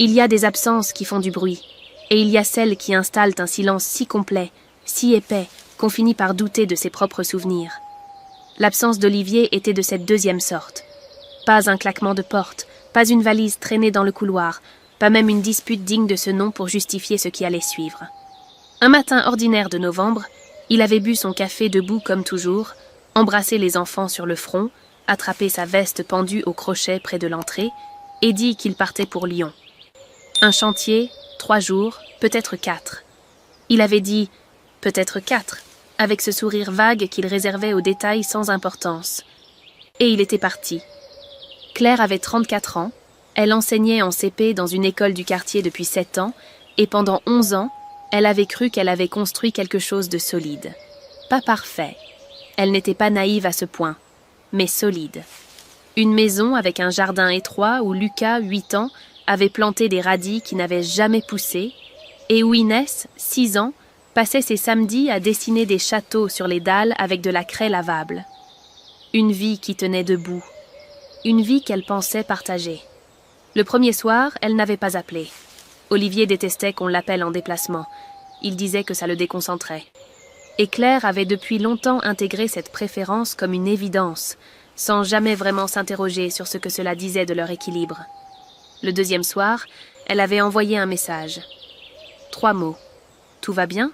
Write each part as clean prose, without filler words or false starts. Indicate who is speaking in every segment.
Speaker 1: Il y a des absences qui font du bruit, et il y a celles qui installent un silence si complet, si épais, qu'on finit par douter de ses propres souvenirs. L'absence d'Olivier était de cette deuxième sorte. Pas un claquement de porte, pas une valise traînée dans le couloir, pas même une dispute digne de ce nom pour justifier ce qui allait suivre. Un matin ordinaire de novembre, il avait bu son café debout comme toujours, embrassé les enfants sur le front, attrapé sa veste pendue au crochet près de l'entrée, et dit qu'il partait pour Lyon. Un chantier, 3 jours, peut-être 4. Il avait dit « peut-être 4 », avec ce sourire vague qu'il réservait aux détails sans importance. Et il était parti. Claire avait 34 ans, elle enseignait en CP dans une école du quartier depuis 7 ans, et pendant 11 ans, elle avait cru qu'elle avait construit quelque chose de solide. Pas parfait. Elle n'était pas naïve à ce point, mais solide. Une maison avec un jardin étroit où Lucas, 8 ans, avait planté des radis qui n'avaient jamais poussé, et où Inès, 6 ans, passait ses samedis à dessiner des châteaux sur les dalles avec de la craie lavable. Une vie qui tenait debout. Une vie qu'elle pensait partager. Le premier soir, elle n'avait pas appelé. Olivier détestait qu'on l'appelle en déplacement. Il disait que ça le déconcentrait. Et Claire avait depuis longtemps intégré cette préférence comme une évidence, sans jamais vraiment s'interroger sur ce que cela disait de leur équilibre. Le deuxième soir, elle avait envoyé un message. 3 mots. « Tout va bien ?»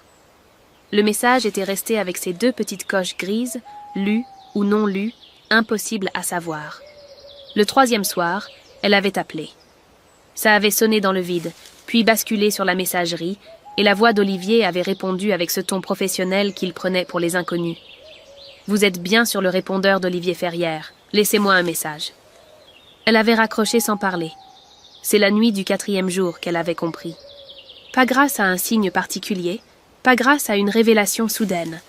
Speaker 1: Le message était resté avec ses 2 petites coches grises, lues ou non lues, impossible à savoir. Le 3e soir, elle avait appelé. Ça avait sonné dans le vide, puis basculé sur la messagerie, et la voix d'Olivier avait répondu avec ce ton professionnel qu'il prenait pour les inconnus. « Vous êtes bien sur le répondeur d'Olivier Ferrière. Laissez-moi un message. » Elle avait raccroché sans parler. C'est la nuit du 4e jour qu'elle avait compris. Pas grâce à un signe particulier, pas grâce à une révélation soudaine.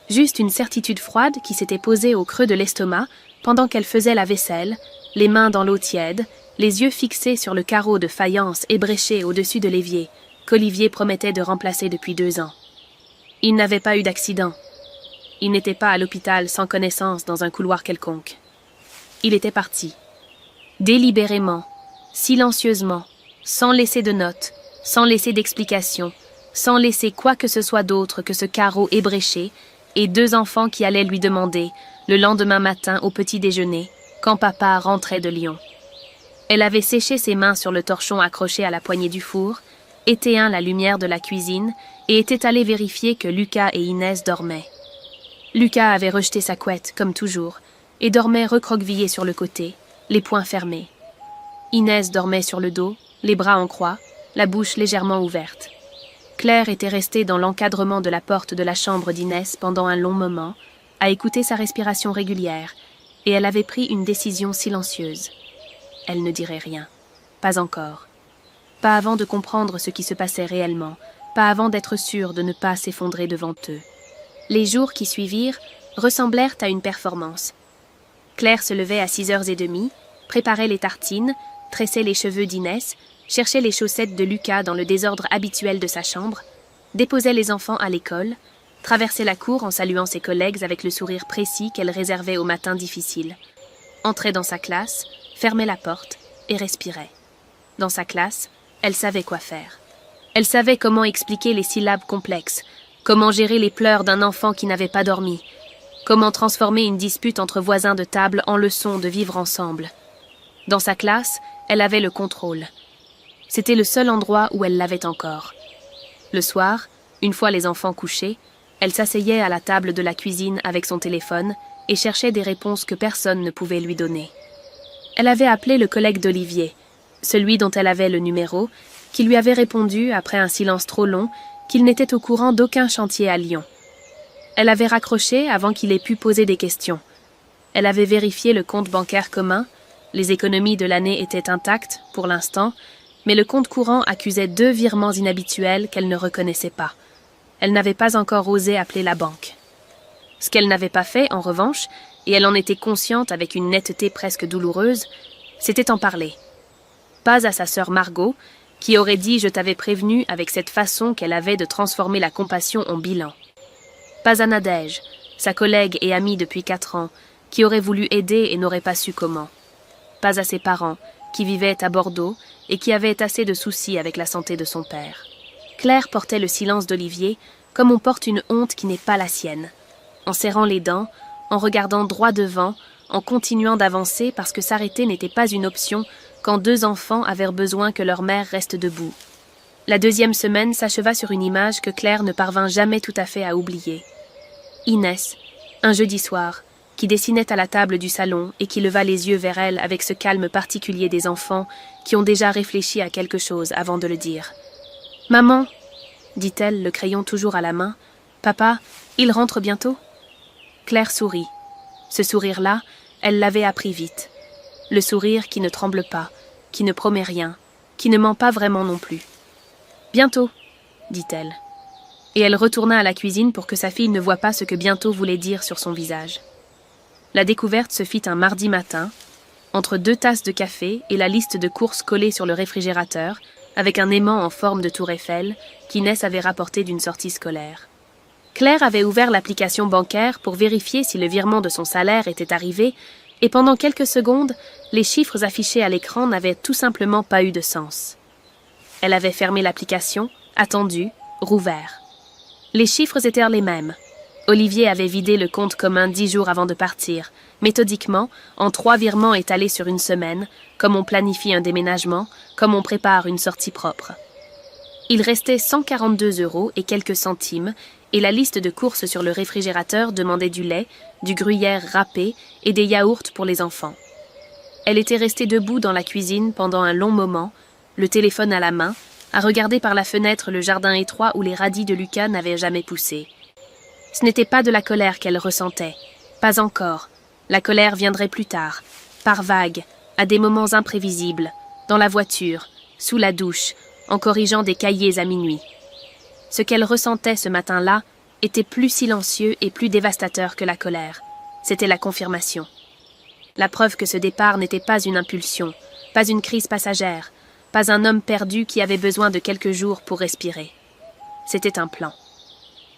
Speaker 1: Juste une certitude froide qui s'était posée au creux de l'estomac pendant qu'elle faisait la vaisselle, les mains dans l'eau tiède, les yeux fixés sur le carreau de faïence ébréché au-dessus de l'évier, qu'Olivier promettait de remplacer depuis 2 ans. Il n'avait pas eu d'accident. Il n'était pas à l'hôpital sans connaissance dans un couloir quelconque. Il était parti. Délibérément, silencieusement, sans laisser de notes, sans laisser d'explication, sans laisser quoi que ce soit d'autre que ce carreau ébréché et 2 enfants qui allaient lui demander, le lendemain matin au petit déjeuner, quand papa rentrait de Lyon. Elle avait séché ses mains sur le torchon accroché à la poignée du four, éteint la lumière de la cuisine et était allée vérifier que Lucas et Inès dormaient. Lucas avait rejeté sa couette, comme toujours, et dormait recroquevillé sur le côté, les poings fermés. Inès dormait sur le dos, les bras en croix, la bouche légèrement ouverte. Claire était restée dans l'encadrement de la porte de la chambre d'Inès pendant un long moment, à écouter sa respiration régulière, et elle avait pris une décision silencieuse. Elle ne dirait rien. Pas encore. Pas avant de comprendre ce qui se passait réellement, pas avant d'être sûre de ne pas s'effondrer devant eux. Les jours qui suivirent ressemblèrent à une performance. Claire se levait à 6h30, préparait les tartines, tressait les cheveux d'Inès, cherchait les chaussettes de Lucas dans le désordre habituel de sa chambre, déposait les enfants à l'école, traversait la cour en saluant ses collègues avec le sourire précis qu'elle réservait aux matins difficiles, entrait dans sa classe, fermait la porte et respirait. Dans sa classe, elle savait quoi faire. Elle savait comment expliquer les syllabes complexes, comment gérer les pleurs d'un enfant qui n'avait pas dormi, comment transformer une dispute entre voisins de table en leçon de vivre ensemble. Dans sa classe, elle avait le contrôle. C'était le seul endroit où elle l'avait encore. Le soir, une fois les enfants couchés, elle s'asseyait à la table de la cuisine avec son téléphone et cherchait des réponses que personne ne pouvait lui donner. Elle avait appelé le collègue d'Olivier, celui dont elle avait le numéro, qui lui avait répondu, après un silence trop long, qu'il n'était au courant d'aucun chantier à Lyon. Elle avait raccroché avant qu'il ait pu poser des questions. Elle avait vérifié le compte bancaire commun, les économies de l'année étaient intactes, pour l'instant, mais le compte courant accusait 2 virements inhabituels qu'elle ne reconnaissait pas. Elle n'avait pas encore osé appeler la banque. Ce qu'elle n'avait pas fait, en revanche, et elle en était consciente avec une netteté presque douloureuse, c'était en parler. Pas à sa sœur Margot, qui aurait dit « je t'avais prévenu » avec cette façon qu'elle avait de transformer la compassion en bilan. Pas à Nadège, sa collègue et amie depuis 4 ans, qui aurait voulu aider et n'aurait pas su comment. Pas à ses parents, qui vivait à Bordeaux et qui avait assez de soucis avec la santé de son père. Claire portait le silence d'Olivier comme on porte une honte qui n'est pas la sienne, en serrant les dents, en regardant droit devant, en continuant d'avancer parce que s'arrêter n'était pas une option quand deux enfants avaient besoin que leur mère reste debout. La deuxième semaine s'acheva sur une image que Claire ne parvint jamais tout à fait à oublier. Inès, un jeudi soir, qui dessinait à la table du salon et qui leva les yeux vers elle avec ce calme particulier des enfants qui ont déjà réfléchi à quelque chose avant de le dire. « Maman !» dit-elle, le crayon toujours à la main. « Papa, il rentre bientôt ?» Claire sourit. Ce sourire-là, elle l'avait appris vite. Le sourire qui ne tremble pas, qui ne promet rien, qui ne ment pas vraiment non plus. « Bientôt !» dit-elle. Et elle retourna à la cuisine pour que sa fille ne voie pas ce que bientôt voulait dire sur son visage. La découverte se fit un mardi matin, entre 2 tasses de café et la liste de courses collée sur le réfrigérateur, avec un aimant en forme de tour Eiffel qu'Inès avait rapporté d'une sortie scolaire. Claire avait ouvert l'application bancaire pour vérifier si le virement de son salaire était arrivé, et pendant quelques secondes, les chiffres affichés à l'écran n'avaient tout simplement pas eu de sens. Elle avait fermé l'application, attendu, rouvert. Les chiffres étaient les mêmes. Olivier avait vidé le compte commun 10 jours avant de partir, méthodiquement, en 3 virements étalés sur une semaine, comme on planifie un déménagement, comme on prépare une sortie propre. Il restait 142 € et quelques centimes, et la liste de courses sur le réfrigérateur demandait du lait, du gruyère râpé et des yaourts pour les enfants. Elle était restée debout dans la cuisine pendant un long moment, le téléphone à la main, à regarder par la fenêtre le jardin étroit où les radis de Lucas n'avaient jamais poussé. Ce n'était pas de la colère qu'elle ressentait, pas encore. La colère viendrait plus tard, par vagues, à des moments imprévisibles, dans la voiture, sous la douche, en corrigeant des cahiers à minuit. Ce qu'elle ressentait ce matin-là était plus silencieux et plus dévastateur que la colère. C'était la confirmation. La preuve que ce départ n'était pas une impulsion, pas une crise passagère, pas un homme perdu qui avait besoin de quelques jours pour respirer. C'était un plan.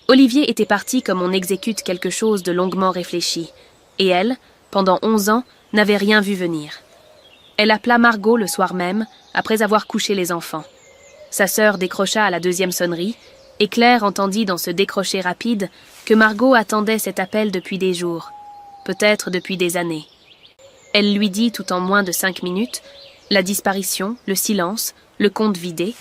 Speaker 1: Olivier était parti comme on exécute quelque chose de longuement réfléchi, et elle, pendant 11 ans, n'avait rien vu venir. Elle appela Margot le soir même, après avoir couché les enfants. Sa sœur décrocha à la 2e sonnerie, et Claire entendit dans ce décroché rapide que Margot attendait cet appel depuis des jours, peut-être depuis des années. Elle lui dit tout en moins de 5 minutes, la disparition, le silence, le compte vidé,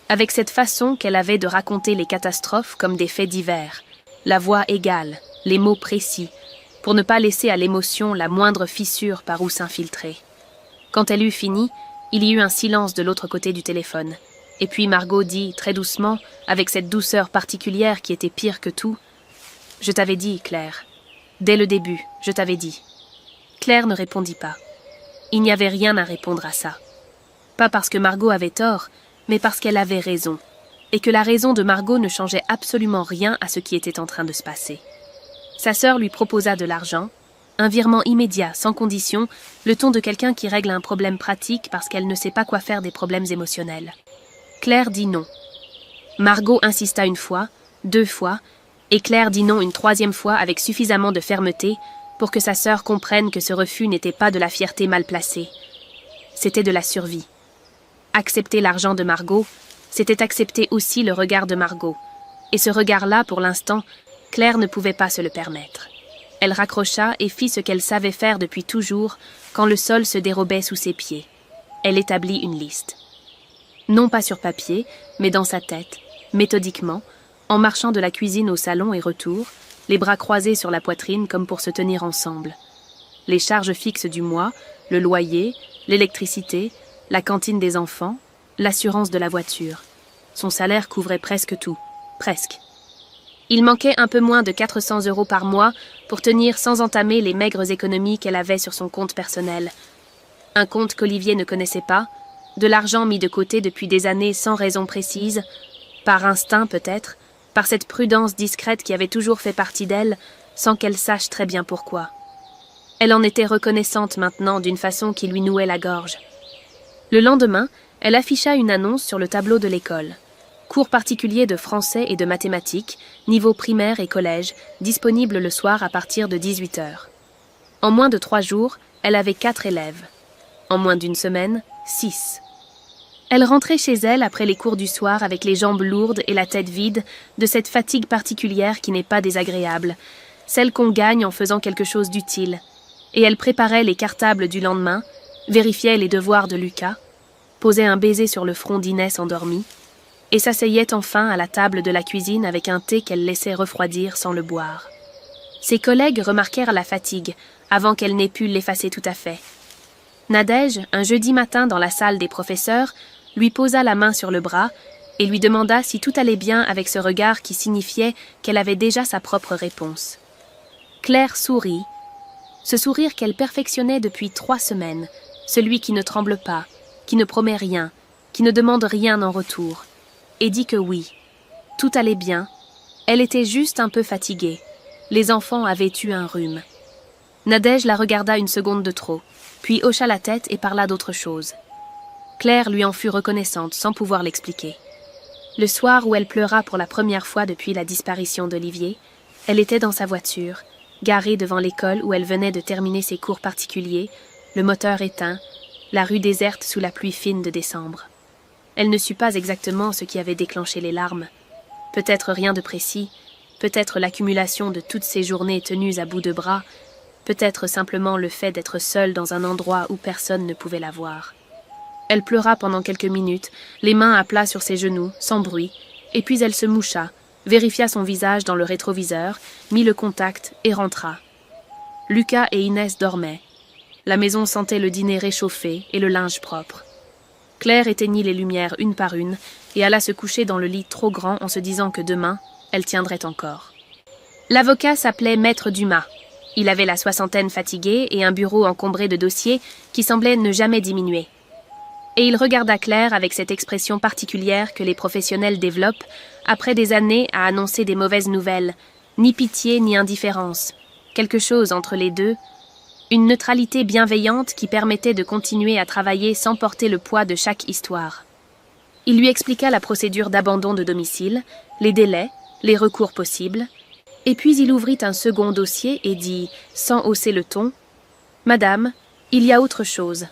Speaker 1: avec cette façon qu'elle avait de raconter les catastrophes comme des faits divers, la voix égale, les mots précis, pour ne pas laisser à l'émotion la moindre fissure par où s'infiltrer. Quand elle eut fini, il y eut un silence de l'autre côté du téléphone, et puis Margot dit, très doucement, avec cette douceur particulière qui était pire que tout, « Je t'avais dit, Claire. Dès le début, je t'avais dit. » Claire ne répondit pas. Il n'y avait rien à répondre à ça. Pas parce que Margot avait tort, mais parce qu'elle avait raison, et que la raison de Margot ne changeait absolument rien à ce qui était en train de se passer. Sa sœur lui proposa de l'argent, un virement immédiat, sans condition, le ton de quelqu'un qui règle un problème pratique parce qu'elle ne sait pas quoi faire des problèmes émotionnels. Claire dit non. Margot insista 1 fois, 2 fois, et Claire dit non une 3e fois avec suffisamment de fermeté pour que sa sœur comprenne que ce refus n'était pas de la fierté mal placée. C'était de la survie. Accepter l'argent de Margot, c'était accepter aussi le regard de Margot. Et ce regard-là, pour l'instant, Claire ne pouvait pas se le permettre. Elle raccrocha et fit ce qu'elle savait faire depuis toujours quand le sol se dérobait sous ses pieds. Elle établit une liste. Non pas sur papier, mais dans sa tête, méthodiquement, en marchant de la cuisine au salon et retour, les bras croisés sur la poitrine comme pour se tenir ensemble. Les charges fixes du mois, le loyer, l'électricité, la cantine des enfants, l'assurance de la voiture. Son salaire couvrait presque tout, presque. Il manquait un peu moins de 400 € par mois pour tenir sans entamer les maigres économies qu'elle avait sur son compte personnel. Un compte qu'Olivier ne connaissait pas, de l'argent mis de côté depuis des années sans raison précise, par instinct peut-être, par cette prudence discrète qui avait toujours fait partie d'elle, sans qu'elle sache très bien pourquoi. Elle en était reconnaissante maintenant d'une façon qui lui nouait la gorge. Le lendemain, elle afficha une annonce sur le tableau de l'école. Cours particuliers de français et de mathématiques, niveau primaire et collège, disponibles le soir à partir de 18 h. En moins de 3 jours, elle avait 4 élèves. En moins d'1 semaine, 6. Elle rentrait chez elle après les cours du soir avec les jambes lourdes et la tête vide de cette fatigue particulière qui n'est pas désagréable, celle qu'on gagne en faisant quelque chose d'utile. Et elle préparait les cartables du lendemain, vérifiait les devoirs de Lucas, posait un baiser sur le front d'Inès endormie, et s'asseyait enfin à la table de la cuisine avec un thé qu'elle laissait refroidir sans le boire. Ses collègues remarquèrent la fatigue, avant qu'elle n'ait pu l'effacer tout à fait. Nadège, un jeudi matin dans la salle des professeurs, lui posa la main sur le bras et lui demanda si tout allait bien avec ce regard qui signifiait qu'elle avait déjà sa propre réponse. Claire sourit, ce sourire qu'elle perfectionnait depuis 3 semaines, celui qui ne tremble pas, qui ne promet rien, qui ne demande rien en retour, et dit que oui, tout allait bien, elle était juste un peu fatiguée, les enfants avaient eu un rhume. Nadège la regarda une seconde de trop, puis hocha la tête et parla d'autre chose. Claire lui en fut reconnaissante sans pouvoir l'expliquer. Le soir où elle pleura pour la première fois depuis la disparition d'Olivier, elle était dans sa voiture, garée devant l'école où elle venait de terminer ses cours particuliers, le moteur éteint, la rue déserte sous la pluie fine de décembre. Elle ne sut pas exactement ce qui avait déclenché les larmes. Peut-être rien de précis, peut-être l'accumulation de toutes ces journées tenues à bout de bras, peut-être simplement le fait d'être seule dans un endroit où personne ne pouvait la voir. Elle pleura pendant quelques minutes, les mains à plat sur ses genoux, sans bruit, et puis elle se moucha, vérifia son visage dans le rétroviseur, mit le contact et rentra. Lucas et Inès dormaient. La maison sentait le dîner réchauffé et le linge propre. Claire éteignit les lumières une par une et alla se coucher dans le lit trop grand en se disant que demain, elle tiendrait encore. L'avocat s'appelait Maître Dumas. Il avait la soixantaine fatiguée et un bureau encombré de dossiers qui semblait ne jamais diminuer. Et il regarda Claire avec cette expression particulière que les professionnels développent après des années à annoncer des mauvaises nouvelles, ni pitié ni indifférence, quelque chose entre les deux, une neutralité bienveillante qui permettait de continuer à travailler sans porter le poids de chaque histoire. Il lui expliqua la procédure d'abandon de domicile, les délais, les recours possibles, et puis il ouvrit un second dossier et dit, sans hausser le ton, « Madame, il y a autre chose. »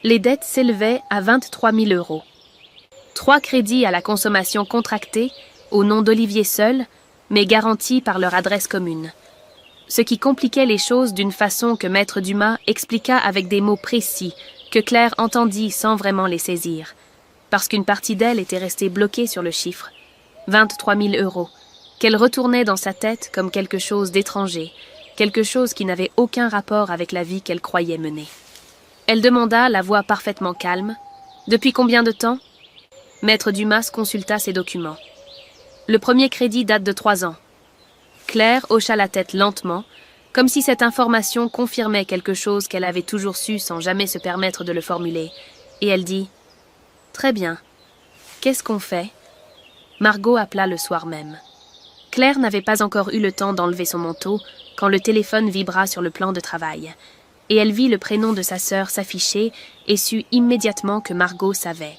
Speaker 1: Les dettes s'élevaient à 23 000 €. 3 crédits à la consommation contractés, au nom d'Olivier seul, mais garantis par leur adresse commune. Ce qui compliquait les choses d'une façon que Maître Dumas expliqua avec des mots précis, que Claire entendit sans vraiment les saisir, parce qu'une partie d'elle était restée bloquée sur le chiffre, 23 000 €, qu'elle retournait dans sa tête comme quelque chose d'étranger, quelque chose qui n'avait aucun rapport avec la vie qu'elle croyait mener. Elle demanda, la voix parfaitement calme, « Depuis combien de temps ?» Maître Dumas consulta ses documents. « Le premier crédit date de 3 ans. » Claire hocha la tête lentement, comme si cette information confirmait quelque chose qu'elle avait toujours su sans jamais se permettre de le formuler, et elle dit « Très bien. Qu'est-ce qu'on fait ?» Margot appela le soir même. Claire n'avait pas encore eu le temps d'enlever son manteau quand le téléphone vibra sur le plan de travail, et elle vit le prénom de sa sœur s'afficher et sut immédiatement que Margot savait.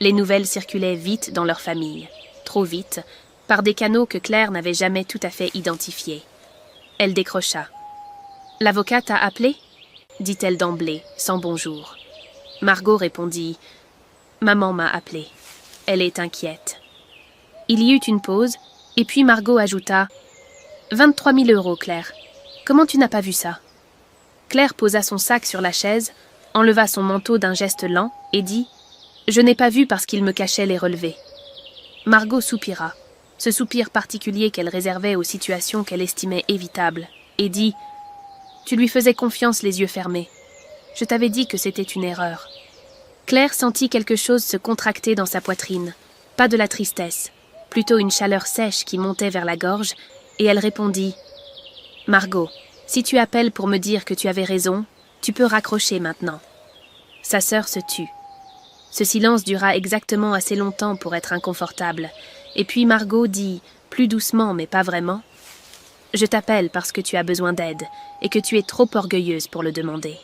Speaker 1: Les nouvelles circulaient vite dans leur famille, trop vite, par des canaux que Claire n'avait jamais tout à fait identifiés. Elle décrocha. « L'avocate a appelé ?» dit-elle d'emblée, sans bonjour. Margot répondit « Maman m'a appelé. Elle est inquiète. » Il y eut une pause, et puis Margot ajouta « 23 000 €, Claire. Comment tu n'as pas vu ça ?» Claire posa son sac sur la chaise, enleva son manteau d'un geste lent et dit « Je n'ai pas vu parce qu'il me cachait les relevés. » Margot soupira, ce soupir particulier qu'elle réservait aux situations qu'elle estimait évitables, et dit « Tu lui faisais confiance les yeux fermés. Je t'avais dit que c'était une erreur. » Claire sentit quelque chose se contracter dans sa poitrine, pas de la tristesse, plutôt une chaleur sèche qui montait vers la gorge, et elle répondit « Margot, si tu appelles pour me dire que tu avais raison, tu peux raccrocher maintenant. » Sa sœur se tut. Ce silence dura exactement assez longtemps pour être inconfortable, et puis Margot dit, plus doucement mais pas vraiment, « Je t'appelle parce que tu as besoin d'aide, et que tu es trop orgueilleuse pour le demander. »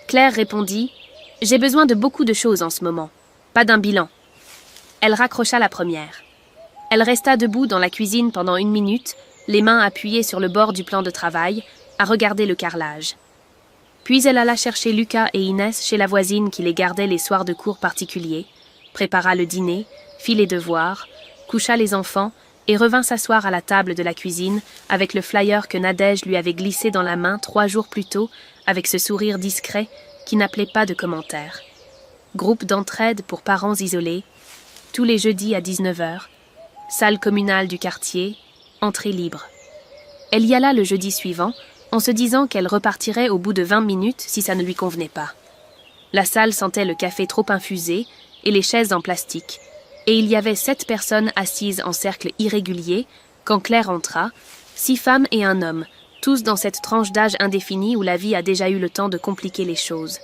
Speaker 1: Claire répondit, « J'ai besoin de beaucoup de choses en ce moment, pas d'un bilan. » Elle raccrocha la première. Elle resta debout dans la cuisine pendant 1 minute, les mains appuyées sur le bord du plan de travail, à regarder le carrelage. Puis elle alla chercher Lucas et Inès chez la voisine qui les gardait les soirs de cours particuliers, prépara le dîner, fit les devoirs, coucha les enfants et revint s'asseoir à la table de la cuisine avec le flyer que Nadège lui avait glissé dans la main 3 jours plus tôt avec ce sourire discret qui n'appelait pas de commentaires. Groupe d'entraide pour parents isolés, tous les jeudis à 19h, salle communale du quartier, entrée libre. Elle y alla le jeudi suivant, en se disant qu'elle repartirait au bout de 20 minutes si ça ne lui convenait pas. La salle sentait le café trop infusé et les chaises en plastique, et il y avait 7 personnes assises en cercle irrégulier quand Claire entra, 6 femmes et un homme, tous dans cette tranche d'âge indéfinie où la vie a déjà eu le temps de compliquer les choses.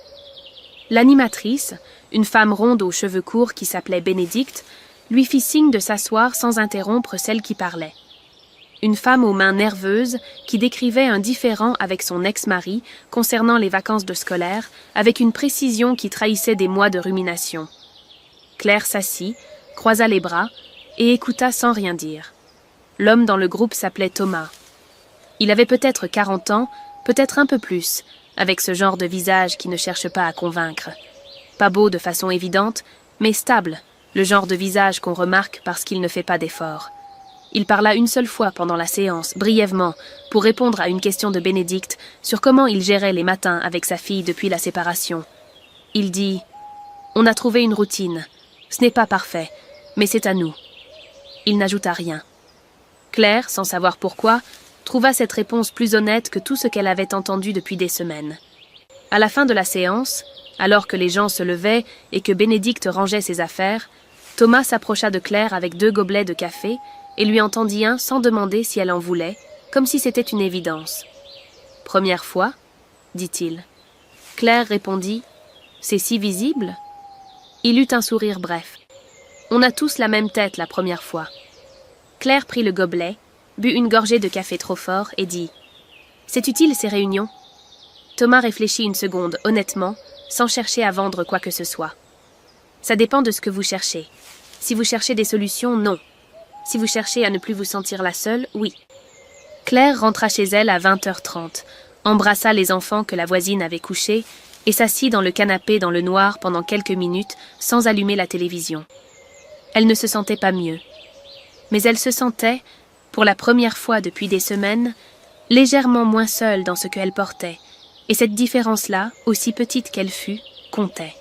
Speaker 1: L'animatrice, une femme ronde aux cheveux courts qui s'appelait Bénédicte, lui fit signe de s'asseoir sans interrompre celle qui parlait. Une femme aux mains nerveuses qui décrivait un différend avec son ex-mari concernant les vacances de scolaire avec une précision qui trahissait des mois de rumination. Claire s'assit, croisa les bras et écouta sans rien dire. L'homme dans le groupe s'appelait Thomas. Il avait peut-être 40 ans, peut-être un peu plus, avec ce genre de visage qui ne cherche pas à convaincre. Pas beau de façon évidente, mais stable, le genre de visage qu'on remarque parce qu'il ne fait pas d'effort. Il parla une seule fois pendant la séance, brièvement, pour répondre à une question de Bénédicte sur comment il gérait les matins avec sa fille depuis la séparation. Il dit « On a trouvé une routine. Ce n'est pas parfait, mais c'est à nous. » Il n'ajouta rien. Claire, sans savoir pourquoi, trouva cette réponse plus honnête que tout ce qu'elle avait entendu depuis des semaines. À la fin de la séance, alors que les gens se levaient et que Bénédicte rangeait ses affaires, Thomas s'approcha de Claire avec 2 gobelets de café et lui en tendit un sans demander si elle en voulait, comme si c'était une évidence. « Première fois ?» dit-il. Claire répondit « C'est si visible ?» Il eut un sourire bref. « On a tous la même tête la première fois. » Claire prit le gobelet, but une gorgée de café trop fort et dit « C'est utile ces réunions ?» Thomas réfléchit une seconde, honnêtement, sans chercher à vendre quoi que ce soit. « Ça dépend de ce que vous cherchez. Si vous cherchez des solutions, non. Si vous cherchez à ne plus vous sentir la seule, oui. » Claire rentra chez elle à 20h30, embrassa les enfants que la voisine avait couchés et s'assit dans le canapé dans le noir pendant quelques minutes sans allumer la télévision. Elle ne se sentait pas mieux. Mais elle se sentait, pour la première fois depuis des semaines, légèrement moins seule dans ce qu'elle portait, et cette différence-là, aussi petite qu'elle fût, comptait.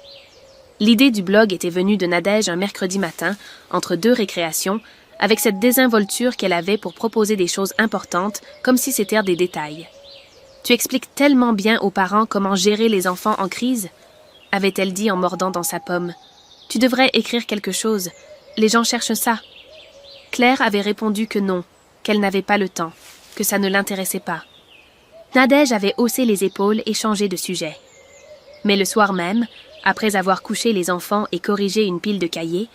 Speaker 1: L'idée du blog était venue de Nadège un mercredi matin, entre 2 récréations, avec cette désinvolture qu'elle avait pour proposer des choses importantes, comme si c'était des détails. « Tu expliques tellement bien aux parents comment gérer les enfants en crise ?» avait-elle dit en mordant dans sa pomme. « Tu devrais écrire quelque chose. Les gens cherchent ça. » Claire avait répondu que non, qu'elle n'avait pas le temps, que ça ne l'intéressait pas. Nadège avait haussé les épaules et changé de sujet. Mais le soir même, après avoir couché les enfants et corrigé une pile de cahiers,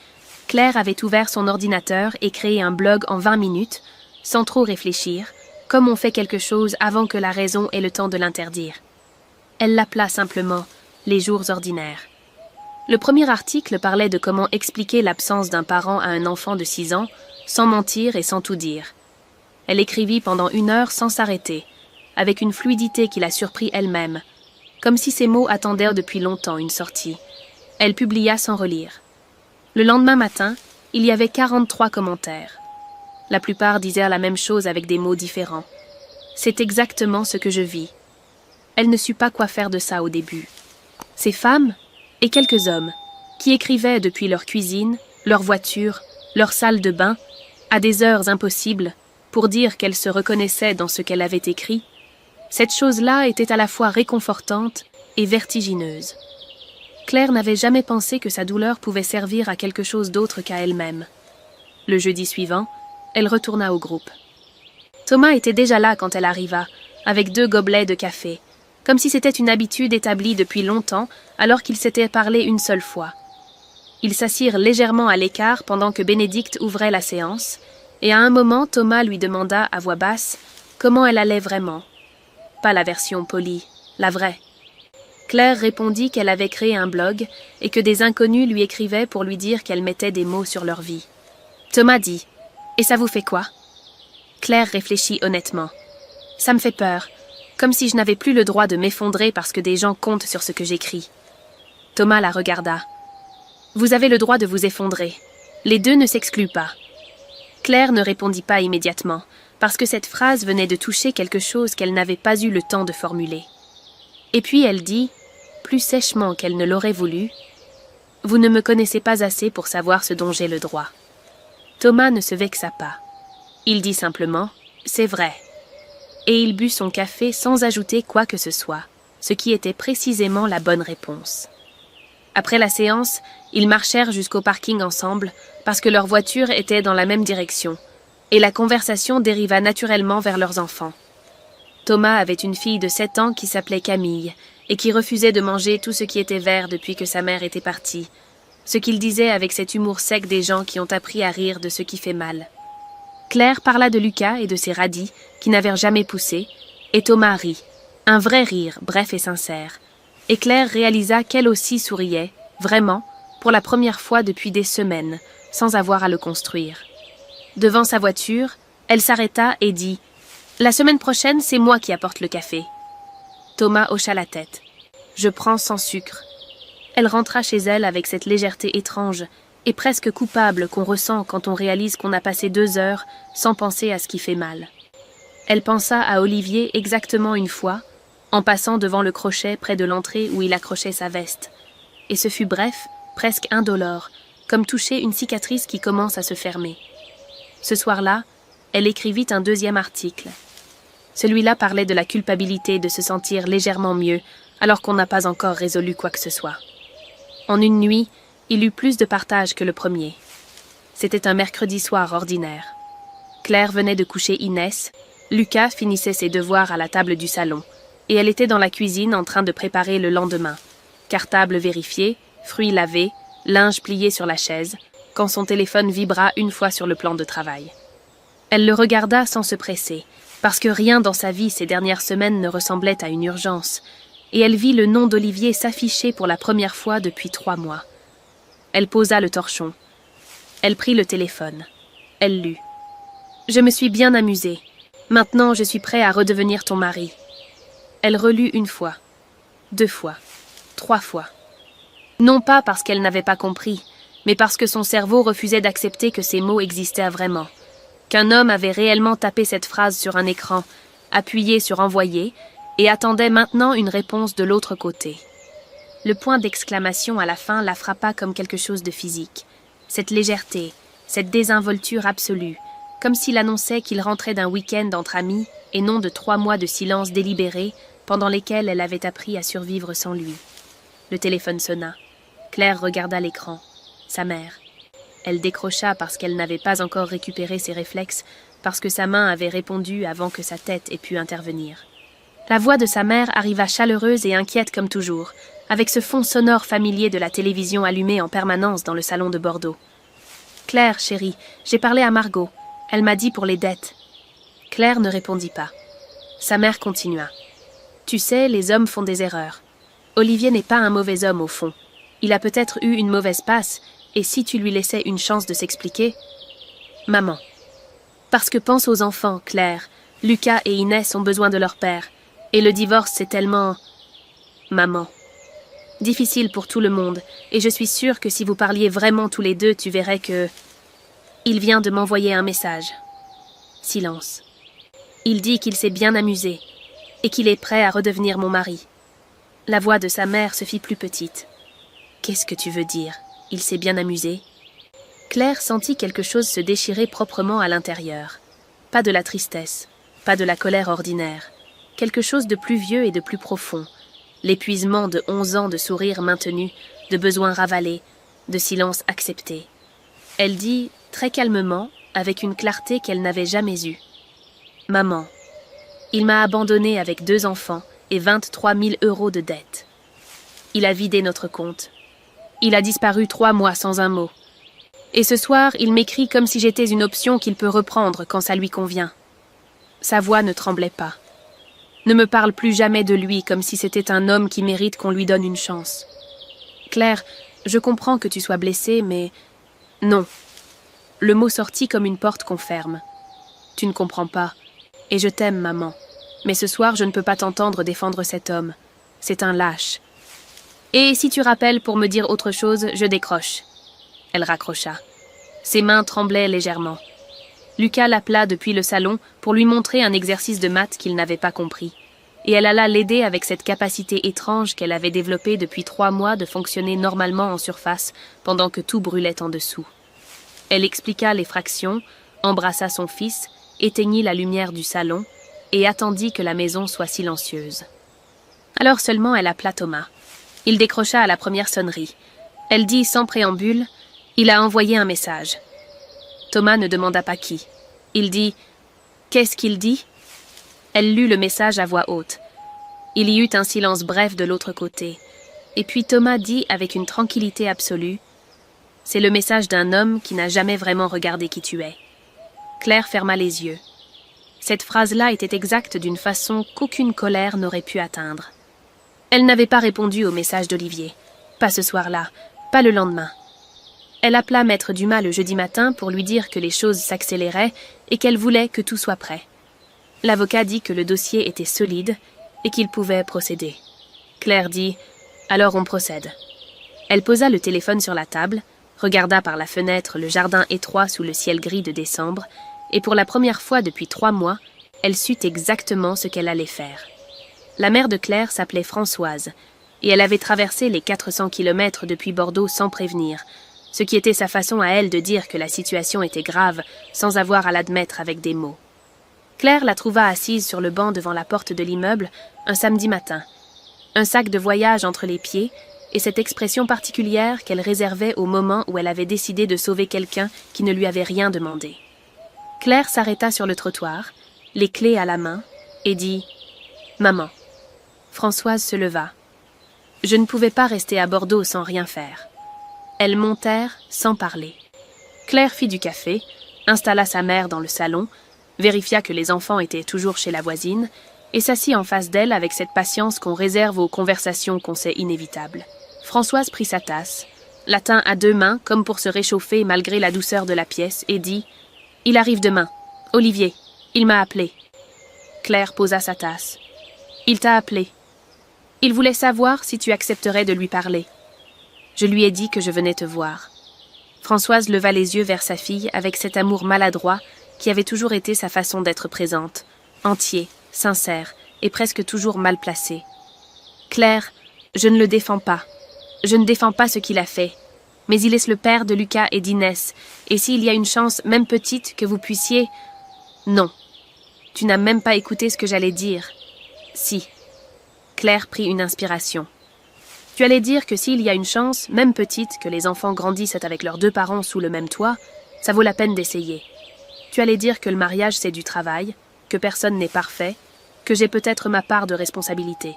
Speaker 1: Claire avait ouvert son ordinateur et créé un blog en 20 minutes, sans trop réfléchir, comme on fait quelque chose avant que la raison ait le temps de l'interdire. Elle l'appela simplement « Les jours ordinaires ». Le premier article parlait de comment expliquer l'absence d'un parent à un enfant de 6 ans, sans mentir et sans tout dire. Elle écrivit pendant 1 heure sans s'arrêter, avec une fluidité qui la surprit elle-même, comme si ses mots attendaient depuis longtemps une sortie. Elle publia sans relire. Le lendemain matin, il y avait 43 commentaires. La plupart disaient la même chose avec des mots différents. C'est exactement ce que je vis. Elle ne sut pas quoi faire de ça au début. Ces femmes, et quelques hommes, qui écrivaient depuis leur cuisine, leur voiture, leur salle de bain, à des heures impossibles, pour dire qu'elles se reconnaissaient dans ce qu'elle avait écrit, cette chose-là était à la fois réconfortante et vertigineuse. Claire n'avait jamais pensé que sa douleur pouvait servir à quelque chose d'autre qu'à elle-même. Le jeudi suivant, elle retourna au groupe. Thomas était déjà là quand elle arriva, avec 2 gobelets de café, comme si c'était une habitude établie depuis longtemps alors qu'ils s'étaient parlé une seule fois. Ils s'assirent légèrement à l'écart pendant que Bénédicte ouvrait la séance, et à un moment Thomas lui demanda à voix basse comment elle allait vraiment. Pas la version polie, la vraie. Claire répondit qu'elle avait créé un blog et que des inconnus lui écrivaient pour lui dire qu'elle mettait des mots sur leur vie. Thomas dit « Et ça vous fait quoi ?» Claire réfléchit honnêtement. « Ça me fait peur. comme si je n'avais plus le droit de m'effondrer parce que des gens comptent sur ce que j'écris. Thomas la regarda. « Vous avez le droit de vous effondrer. Les deux ne s'excluent pas. » Claire ne répondit pas immédiatement, parce que cette phrase venait de toucher quelque chose qu'elle n'avait pas eu le temps de formuler. Et puis elle dit, plus sèchement qu'elle ne l'aurait voulu, « Vous ne me connaissez pas assez pour savoir ce dont j'ai le droit. » Thomas ne se vexa pas. Il dit simplement, « C'est vrai. » Et il but son café sans ajouter quoi que ce soit, ce qui était précisément la bonne réponse. Après la séance, ils marchèrent jusqu'au parking ensemble parce que leur voiture était dans la même direction, et la conversation dériva naturellement vers leurs enfants. Thomas avait une fille de 7 ans qui s'appelait Camille et qui refusait de manger tout ce qui était vert depuis que sa mère était partie, ce qu'il disait avec cet humour sec des gens qui ont appris à rire de ce qui fait mal. Claire parla de Lucas et de ses radis qui n'avaient jamais poussé, et Thomas rit, un vrai rire, bref et sincère. Et Claire réalisa qu'elle aussi souriait, vraiment, pour la première fois depuis des semaines, sans avoir à le construire. Devant sa voiture, elle s'arrêta et dit « La semaine prochaine, c'est moi qui apporte le café. » Thomas hocha la tête. « Je prends sans sucre. » Elle rentra chez elle avec cette légèreté étrange et presque coupable qu'on ressent quand on réalise qu'on a passé 2 heures sans penser à ce qui fait mal. Elle pensa à Olivier exactement une fois, en passant devant le crochet près de l'entrée où il accrochait sa veste. Et ce fut bref, presque indolore, comme toucher une cicatrice qui commence à se fermer. Ce soir-là, elle écrivit un 2e article. Celui-là parlait de la culpabilité de se sentir légèrement mieux, alors qu'on n'a pas encore résolu quoi que ce soit. En une nuit, il eut plus de partage que le premier. C'était un mercredi soir ordinaire. Claire venait de coucher Inès, Lucas finissait ses devoirs à la table du salon, et elle était dans la cuisine en train de préparer le lendemain. Cartable vérifié, fruits lavés, linge plié sur la chaise, quand son téléphone vibra une fois sur le plan de travail. Elle le regarda sans se presser, parce que rien dans sa vie ces dernières semaines ne ressemblait à une urgence, et elle vit le nom d'Olivier s'afficher pour la première fois depuis 3 mois. Elle posa le torchon. Elle prit le téléphone. Elle lut. « Je me suis bien amusée. Maintenant, je suis prêt à redevenir ton mari. » Elle relut 1 fois, 2 fois, 3 fois. Non pas parce qu'elle n'avait pas compris, mais parce que son cerveau refusait d'accepter que ces mots existaient vraiment, qu'un homme avait réellement tapé cette phrase sur un écran, appuyé sur « Envoyer » et attendait maintenant une réponse de l'autre côté. Le point d'exclamation à la fin la frappa comme quelque chose de physique. Cette légèreté, cette désinvolture absolue, comme s'il annonçait qu'il rentrait d'un week-end entre amis et non de 3 mois de silence délibéré pendant lesquels elle avait appris à survivre sans lui. Le téléphone sonna. Claire regarda l'écran. Sa mère. Elle décrocha parce qu'elle n'avait pas encore récupéré ses réflexes, parce que sa main avait répondu avant que sa tête ait pu intervenir. La voix de sa mère arriva chaleureuse et inquiète comme toujours, avec ce fond sonore familier de la télévision allumée en permanence dans le salon de Bordeaux. « Claire, chérie, j'ai parlé à Margot. Elle m'a dit pour les dettes. » Claire ne répondit pas. Sa mère continua. « Tu sais, les hommes font des erreurs. Olivier n'est pas un mauvais homme au fond. Il a peut-être eu une mauvaise passe, et si tu lui laissais une chance de s'expliquer... » Maman. Parce que pense aux enfants, Claire. Lucas et Inès ont besoin de leur père. Et le divorce, c'est tellement... Maman. Difficile pour tout le monde, et je suis sûre que si vous parliez vraiment tous les deux, tu verrais que... Il vient de m'envoyer un message. Silence. Il dit qu'il s'est bien amusé, et qu'il est prêt à redevenir mon mari. La voix de sa mère se fit plus petite. Qu'est-ce que tu veux dire? Il s'est bien amusé? Claire sentit quelque chose se déchirer proprement à l'intérieur. Pas de la tristesse, pas de la colère ordinaire. Quelque chose de plus vieux et de plus profond. L'épuisement de 11 ans de sourires maintenus, de besoins ravalés, de silence accepté. Elle dit, très calmement, avec une clarté qu'elle n'avait jamais eue. « Maman, il m'a abandonnée avec 2 enfants et 23 000 € de dettes. Il a vidé notre compte. Il a disparu 3 mois sans un mot. Et ce soir, il m'écrit comme si j'étais une option qu'il peut reprendre quand ça lui convient. » Sa voix ne tremblait pas. Ne me parle plus jamais de lui comme si c'était un homme qui mérite qu'on lui donne une chance. Claire, je comprends que tu sois blessée, mais... Non. Le mot sortit comme une porte qu'on ferme. Tu ne comprends pas. Et je t'aime, maman. Mais ce soir, je ne peux pas t'entendre défendre cet homme. C'est un lâche. Et si tu rappelles pour me dire autre chose, je décroche. » Elle raccrocha. Ses mains tremblaient légèrement. Lucas l'appela depuis le salon pour lui montrer un exercice de maths qu'il n'avait pas compris. Et elle alla l'aider avec cette capacité étrange qu'elle avait développée depuis 3 mois de fonctionner normalement en surface pendant que tout brûlait en dessous. Elle expliqua les fractions, embrassa son fils, éteignit la lumière du salon et attendit que la maison soit silencieuse. Alors seulement elle appela Thomas. Il décrocha à la première sonnerie. Elle dit sans préambule « Il a envoyé un message ». Thomas ne demanda pas qui. Il dit « Qu'est-ce qu'il dit ?» Elle lut le message à voix haute. Il y eut un silence bref de l'autre côté. Et puis Thomas dit avec une tranquillité absolue « C'est le message d'un homme qui n'a jamais vraiment regardé qui tu es. » Claire ferma les yeux. Cette phrase-là était exacte d'une façon qu'aucune colère n'aurait pu atteindre. Elle n'avait pas répondu au message d'Olivier. Pas ce soir-là, pas le lendemain. Elle appela Maître Dumas le jeudi matin pour lui dire que les choses s'accéléraient et qu'elle voulait que tout soit prêt. L'avocat dit que le dossier était solide et qu'il pouvait procéder. Claire dit « Alors on procède ». Elle posa le téléphone sur la table, regarda par la fenêtre le jardin étroit sous le ciel gris de décembre, et pour la première fois depuis 3 mois, elle sut exactement ce qu'elle allait faire. La mère de Claire s'appelait Françoise, et elle avait traversé les 400 kilomètres depuis Bordeaux sans prévenir, ce qui était sa façon à elle de dire que la situation était grave, sans avoir à l'admettre avec des mots. Claire la trouva assise sur le banc devant la porte de l'immeuble, un samedi matin. Un sac de voyage entre les pieds, et cette expression particulière qu'elle réservait au moment où elle avait décidé de sauver quelqu'un qui ne lui avait rien demandé. Claire s'arrêta sur le trottoir, les clés à la main, et dit « Maman ». Françoise se leva. Je ne pouvais pas rester à Bordeaux sans rien faire. Elles montèrent sans parler. Claire fit du café, installa sa mère dans le salon, vérifia que les enfants étaient toujours chez la voisine, et s'assit en face d'elle avec cette patience qu'on réserve aux conversations qu'on sait inévitables. Françoise prit sa tasse, la tint à 2 mains comme pour se réchauffer malgré la douceur de la pièce, et dit « Il arrive demain. Olivier, il m'a appelé. » Claire posa sa tasse. « Il t'a appelé. Il voulait savoir si tu accepterais de lui parler. Je lui ai dit que je venais te voir. » Françoise leva les yeux vers sa fille avec cet amour maladroit qui avait toujours été sa façon d'être présente, entier, sincère et presque toujours mal placé. « Claire, je ne le défends pas. Je ne défends pas ce qu'il a fait. Mais il est le père de Lucas et d'Inès, et s'il y a une chance, même petite, que vous puissiez... » « Non. Tu n'as même pas écouté ce que j'allais dire. »« Si. » Claire prit une inspiration. « Tu allais dire que s'il y a une chance, même petite, que les enfants grandissent avec leurs 2 parents sous le même toit, ça vaut la peine d'essayer. Tu allais dire que le mariage c'est du travail, que personne n'est parfait, que j'ai peut-être ma part de responsabilité. »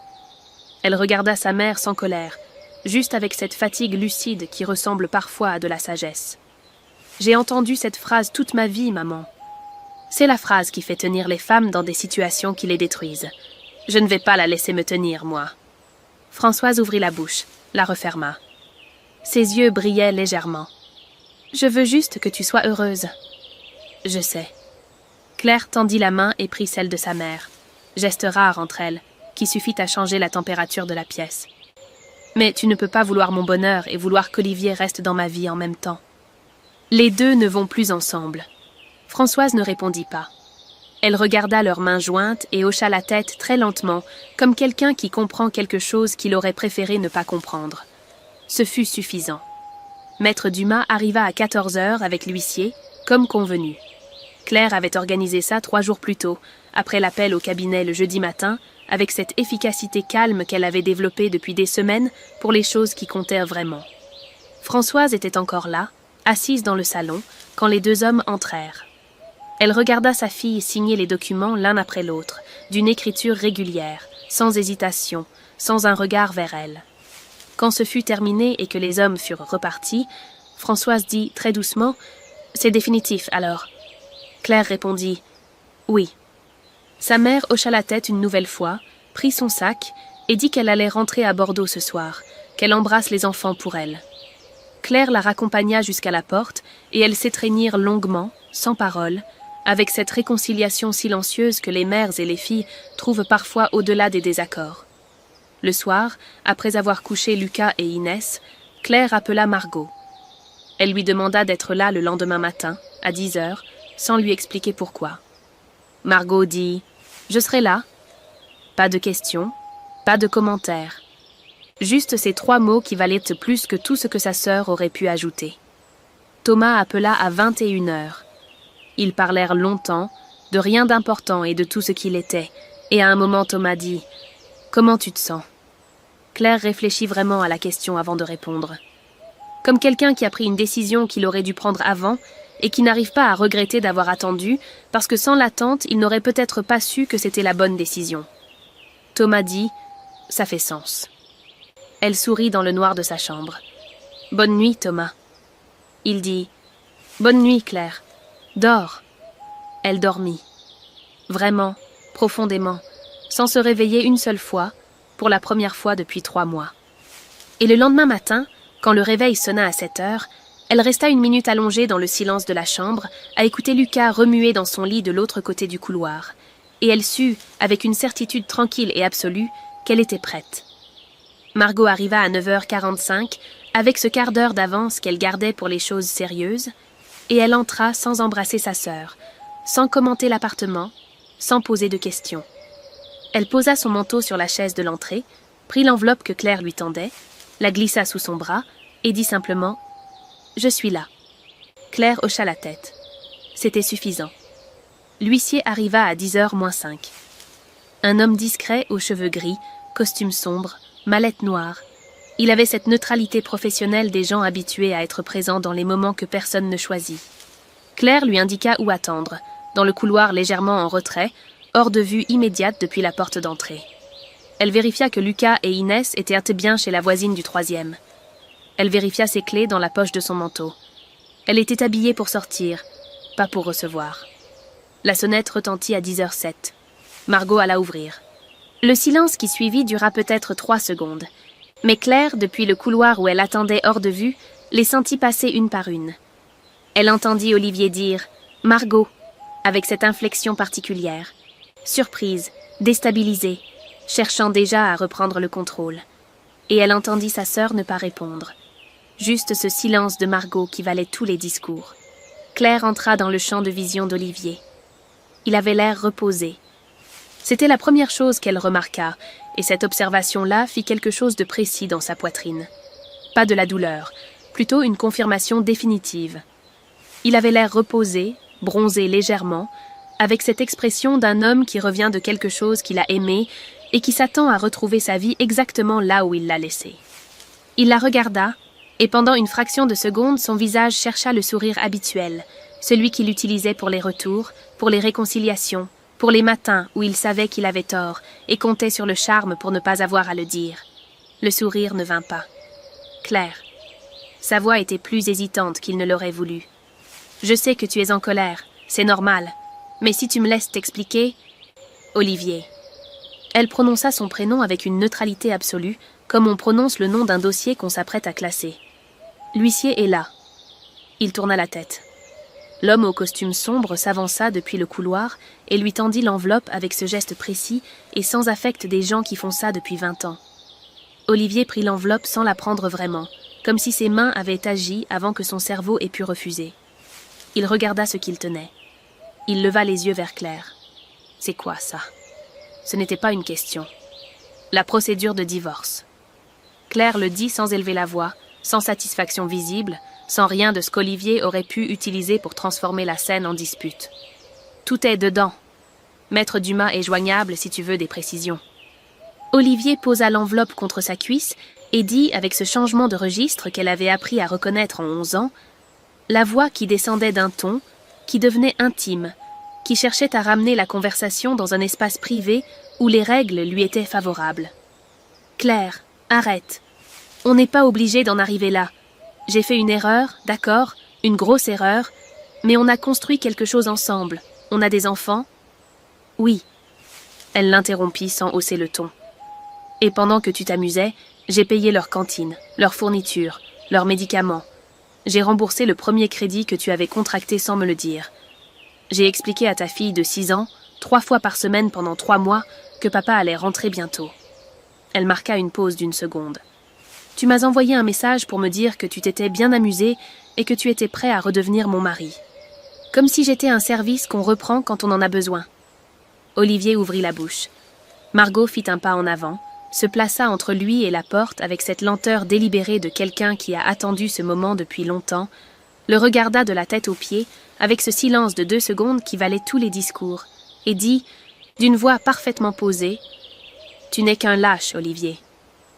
Speaker 1: Elle regarda sa mère sans colère, juste avec cette fatigue lucide qui ressemble parfois à de la sagesse. « J'ai entendu cette phrase toute ma vie, maman. C'est la phrase qui fait tenir les femmes dans des situations qui les détruisent. Je ne vais pas la laisser me tenir, moi. » Françoise ouvrit la bouche, la referma. Ses yeux brillaient légèrement. « Je veux juste que tu sois heureuse. »« Je sais. » Claire tendit la main et prit celle de sa mère, geste rare entre elles, qui suffit à changer la température de la pièce. « Mais tu ne peux pas vouloir mon bonheur et vouloir qu'Olivier reste dans ma vie en même temps. Les 2 ne vont plus ensemble. » Françoise ne répondit pas. Elle regarda leurs mains jointes et hocha la tête très lentement, comme quelqu'un qui comprend quelque chose qu'il aurait préféré ne pas comprendre. Ce fut suffisant. Maître Dumas arriva à 14 heures avec l'huissier, comme convenu. Claire avait organisé ça 3 jours plus tôt, après l'appel au cabinet le jeudi matin, avec cette efficacité calme qu'elle avait développée depuis des semaines pour les choses qui comptaient vraiment. Françoise était encore là, assise dans le salon, quand les 2 hommes entrèrent. Elle regarda sa fille signer les documents l'un après l'autre, d'une écriture régulière, sans hésitation, sans un regard vers elle. Quand ce fut terminé et que les hommes furent repartis, Françoise dit très doucement « C'est définitif, alors ?» Claire répondit « Oui. » Sa mère hocha la tête une nouvelle fois, prit son sac et dit qu'elle allait rentrer à Bordeaux ce soir, qu'elle embrasse les enfants pour elle. Claire la raccompagna jusqu'à la porte et elles s'étreignirent longuement, sans parole, avec cette réconciliation silencieuse que les mères et les filles trouvent parfois au-delà des désaccords. Le soir, après avoir couché Lucas et Inès, Claire appela Margot. Elle lui demanda d'être là le lendemain matin, à 10 heures, sans lui expliquer pourquoi. Margot dit « Je serai là ». Pas de questions, pas de commentaires. Juste ces 3 mots qui valaient plus que tout ce que sa sœur aurait pu ajouter. Thomas appela à 21 heures. Ils parlèrent longtemps, de rien d'important et de tout ce qu'il était, et à un moment Thomas dit « Comment tu te sens ?» Claire réfléchit vraiment à la question avant de répondre. Comme quelqu'un qui a pris une décision qu'il aurait dû prendre avant et qui n'arrive pas à regretter d'avoir attendu, parce que sans l'attente, il n'aurait peut-être pas su que c'était la bonne décision. Thomas dit « Ça fait sens ». Elle sourit dans le noir de sa chambre. « Bonne nuit, Thomas. » Il dit « Bonne nuit, Claire. Dors. » Elle dormit. Vraiment, profondément, sans se réveiller une seule fois, pour la première fois depuis 3 mois. Et le lendemain matin, quand le réveil sonna à 7 heures, elle resta 1 minute allongée dans le silence de la chambre, à écouter Lucas remuer dans son lit de l'autre côté du couloir. Et elle sut, avec une certitude tranquille et absolue, qu'elle était prête. Margot arriva à 9h45, avec ce quart d'heure d'avance qu'elle gardait pour les choses sérieuses, et elle entra sans embrasser sa sœur, sans commenter l'appartement, sans poser de questions. Elle posa son manteau sur la chaise de l'entrée, prit l'enveloppe que Claire lui tendait, la glissa sous son bras et dit simplement « Je suis là ». Claire hocha la tête. C'était suffisant. L'huissier arriva à 10h moins 5. Un homme discret aux cheveux gris, costume sombre, mallette noire. Il avait cette neutralité professionnelle des gens habitués à être présents dans les moments que personne ne choisit. Claire lui indiqua où attendre, dans le couloir légèrement en retrait, hors de vue immédiate depuis la porte d'entrée. Elle vérifia que Lucas et Inès étaient bien chez la voisine du 3e. Elle vérifia ses clés dans la poche de son manteau. Elle était habillée pour sortir, pas pour recevoir. La sonnette retentit à 10h07. Margot alla ouvrir. Le silence qui suivit dura peut-être 3 secondes. Mais Claire, depuis le couloir où elle attendait hors de vue, les sentit passer une par une. Elle entendit Olivier dire « Margot » avec cette inflexion particulière. Surprise, déstabilisée, cherchant déjà à reprendre le contrôle. Et elle entendit sa sœur ne pas répondre. Juste ce silence de Margot qui valait tous les discours. Claire entra dans le champ de vision d'Olivier. Il avait l'air reposé. C'était la première chose qu'elle remarqua, et cette observation-là fit quelque chose de précis dans sa poitrine. Pas de la douleur, plutôt une confirmation définitive. Il avait l'air reposé, bronzé légèrement, avec cette expression d'un homme qui revient de quelque chose qu'il a aimé et qui s'attend à retrouver sa vie exactement là où il l'a laissée. Il la regarda, et pendant une fraction de seconde, son visage chercha le sourire habituel, celui qu'il utilisait pour les retours, pour les réconciliations, pour les matins où il savait qu'il avait tort et comptait sur le charme pour ne pas avoir à le dire. Le sourire ne vint pas. Claire. Sa voix était plus hésitante qu'il ne l'aurait voulu. « Je sais que tu es en colère, c'est normal. Mais si tu me laisses t'expliquer... » Olivier. Elle prononça son prénom avec une neutralité absolue, comme on prononce le nom d'un dossier qu'on s'apprête à classer. L'huissier est là. Il tourna la tête. L'homme au costume sombre s'avança depuis le couloir et lui tendit l'enveloppe avec ce geste précis et sans affect des gens qui font ça depuis 20 ans. Olivier prit l'enveloppe sans la prendre vraiment, comme si ses mains avaient agi avant que son cerveau ait pu refuser. Il regarda ce qu'il tenait. Il leva les yeux vers Claire. « C'est quoi ça ?» Ce n'était pas une question. La procédure de divorce. Claire le dit sans élever la voix, sans satisfaction visible, sans rien de ce qu'Olivier aurait pu utiliser pour transformer la scène en dispute. Tout est dedans. Maître Dumas est joignable si tu veux des précisions. Olivier posa l'enveloppe contre sa cuisse et dit, avec ce changement de registre qu'elle avait appris à reconnaître en 11 ans, la voix qui descendait d'un ton, qui devenait intime, qui cherchait à ramener la conversation dans un espace privé où les règles lui étaient favorables. « Claire, arrête. On n'est pas obligé d'en arriver là. J'ai fait une erreur, d'accord, une grosse erreur, mais on a construit quelque chose ensemble. On a des enfants. » « Oui. » Elle l'interrompit sans hausser le ton. « Et pendant que tu t'amusais, j'ai payé leur cantine, leurs fournitures, leurs médicaments. J'ai remboursé le premier crédit que tu avais contracté sans me le dire. » J'ai expliqué à ta fille de 6 ans, 3 fois par semaine pendant 3 mois, que papa allait rentrer bientôt. » Elle marqua une pause d'1 seconde. « Tu m'as envoyé un message pour me dire que tu t'étais bien amusé et que tu étais prêt à redevenir mon mari. Comme si j'étais un service qu'on reprend quand on en a besoin. » Olivier ouvrit la bouche. Margot fit un pas en avant, se plaça entre lui et la porte avec cette lenteur délibérée de quelqu'un qui a attendu ce moment depuis longtemps, le regarda de la tête aux pieds avec ce silence de 2 secondes qui valait tous les discours, et dit, d'une voix parfaitement posée, « Tu n'es qu'un lâche, Olivier,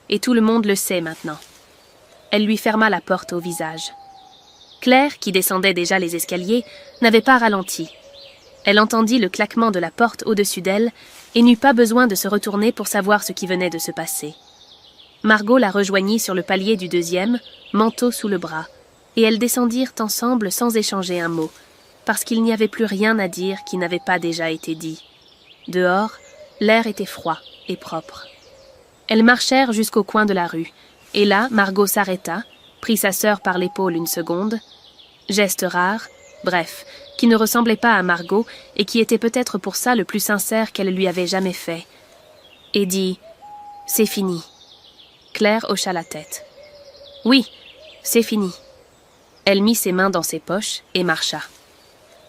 Speaker 1: et tout le monde le sait maintenant. » Elle lui ferma la porte au visage. Claire, qui descendait déjà les escaliers, n'avait pas ralenti. Elle entendit le claquement de la porte au-dessus d'elle et n'eut pas besoin de se retourner pour savoir ce qui venait de se passer. Margot la rejoignit sur le palier du 2e, manteau sous le bras, et elles descendirent ensemble sans échanger un mot, parce qu'il n'y avait plus rien à dire qui n'avait pas déjà été dit. Dehors, l'air était froid et propre. Elles marchèrent jusqu'au coin de la rue, et là, Margot s'arrêta, prit sa sœur par l'épaule 1 seconde, geste rare, bref, qui ne ressemblait pas à Margot et qui était peut-être pour ça le plus sincère qu'elle lui avait jamais fait, et dit « C'est fini ». Claire hocha la tête. « Oui, c'est fini ». Elle mit ses mains dans ses poches et marcha.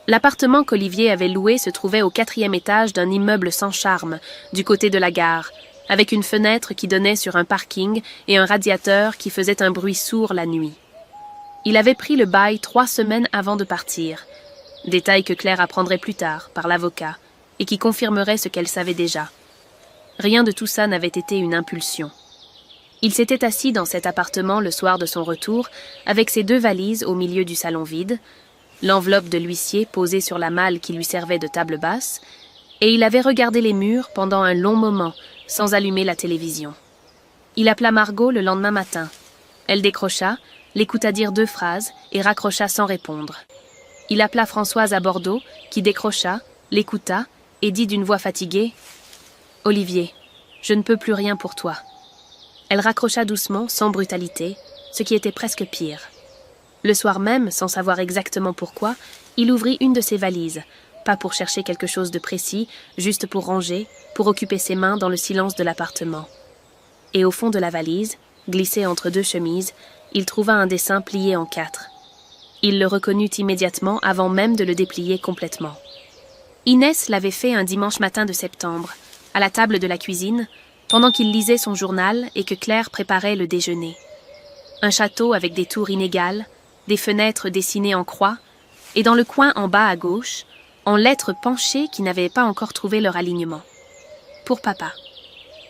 Speaker 1: L'appartement qu'Olivier avait loué se trouvait au 4e étage d'un immeuble sans charme, du côté de la gare, avec une fenêtre qui donnait sur un parking et un radiateur qui faisait un bruit sourd la nuit. Il avait pris le bail 3 semaines avant de partir, détail que Claire apprendrait plus tard, par l'avocat, et qui confirmerait ce qu'elle savait déjà. Rien de tout ça n'avait été une impulsion. Il s'était assis dans cet appartement le soir de son retour, avec ses 2 valises au milieu du salon vide, l'enveloppe de l'huissier posée sur la malle qui lui servait de table basse, et il avait regardé les murs pendant un long moment, sans allumer la télévision. Il appela Margot le lendemain matin. Elle décrocha, l'écouta dire 2 phrases et raccrocha sans répondre. Il appela Françoise à Bordeaux, qui décrocha, l'écouta et dit d'une voix fatiguée « Olivier, je ne peux plus rien pour toi. » Elle raccrocha doucement, sans brutalité, ce qui était presque pire. Le soir même, sans savoir exactement pourquoi, il ouvrit une de ses valises, pas pour chercher quelque chose de précis, juste pour ranger, pour occuper ses mains dans le silence de l'appartement. Et au fond de la valise, glissé entre 2 chemises, il trouva un dessin plié en 4. Il le reconnut immédiatement avant même de le déplier complètement. Inès l'avait fait un dimanche matin de septembre, à la table de la cuisine, pendant qu'il lisait son journal et que Claire préparait le déjeuner. Un château avec des tours inégales, des fenêtres dessinées en croix, et dans le coin en bas à gauche, en lettres penchées qui n'avaient pas encore trouvé leur alignement. Pour papa.